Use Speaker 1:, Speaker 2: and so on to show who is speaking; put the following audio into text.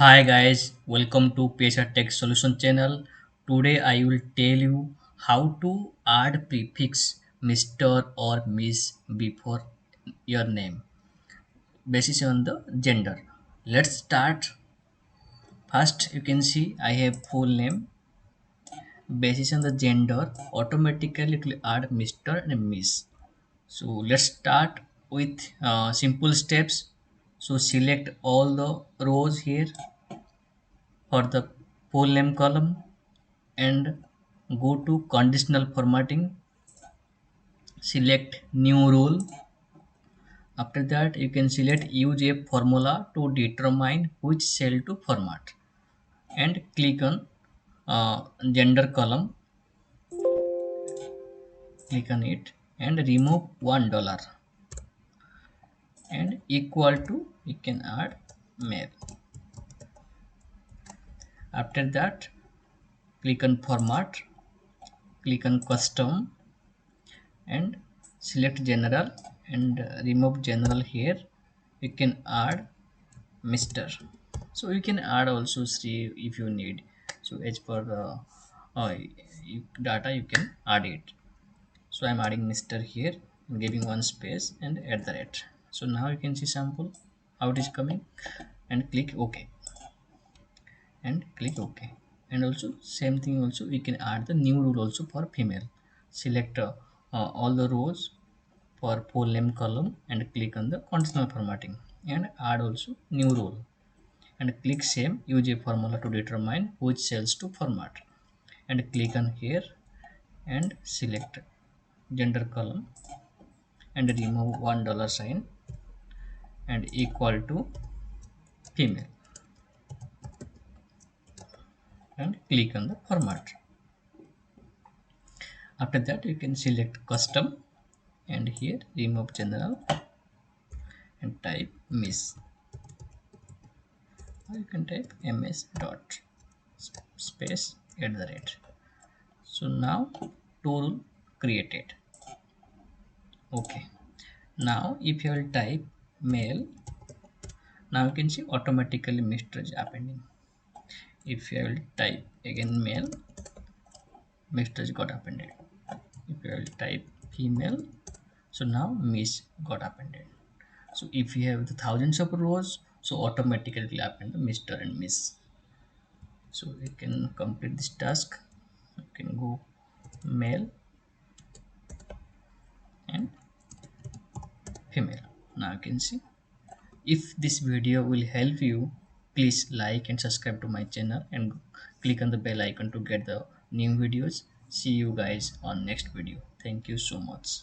Speaker 1: Hi guys, welcome to Pesha Tech Solution channel. Today I will tell you how to add prefix Mr. or Miss before your name basis on the gender. Let's start. First you can see I have full name basis on the gender automatically it will add Mr. and Miss. So let's start with simple steps. So select all the rows here for the full name column and go to conditional formatting, select new rule. After that you can select use a formula to determine which cell to format and click on gender column, click on it and remove $1 and equal to you can add male. After that click on format, click on custom and select general and remove general here. You can add Mr. So you can add also Sri if you need. So as per the data you can add it. So I'm adding Mr. here, giving one space and at the rate. So now you can see sample how it is coming and click OK and click OK. And also same thing also we can add the new rule also for female. Select all the rows for full name column and click on the conditional formatting and add also new rule and click same use a formula to determine which cells to format and click on here and select gender column and remove $1 and equal to female and click on the format. After that you can select custom and here remove general and type miss, or you can type ms dot space at the rate. So now tool created. Okay, now if you will type male, now you can see automatically Mr. is appending. If you will type again male, Mr. is got appended. If you will type female, so now Miss got appended. So if you have the thousands of rows, so automatically it will append the Mr. and Miss. So you can complete this task. You can go male and female. Now you can see. If this video will help you, please like and subscribe to my channel and click on the bell icon to get the new videos. See you guys on next video. Thank you so much.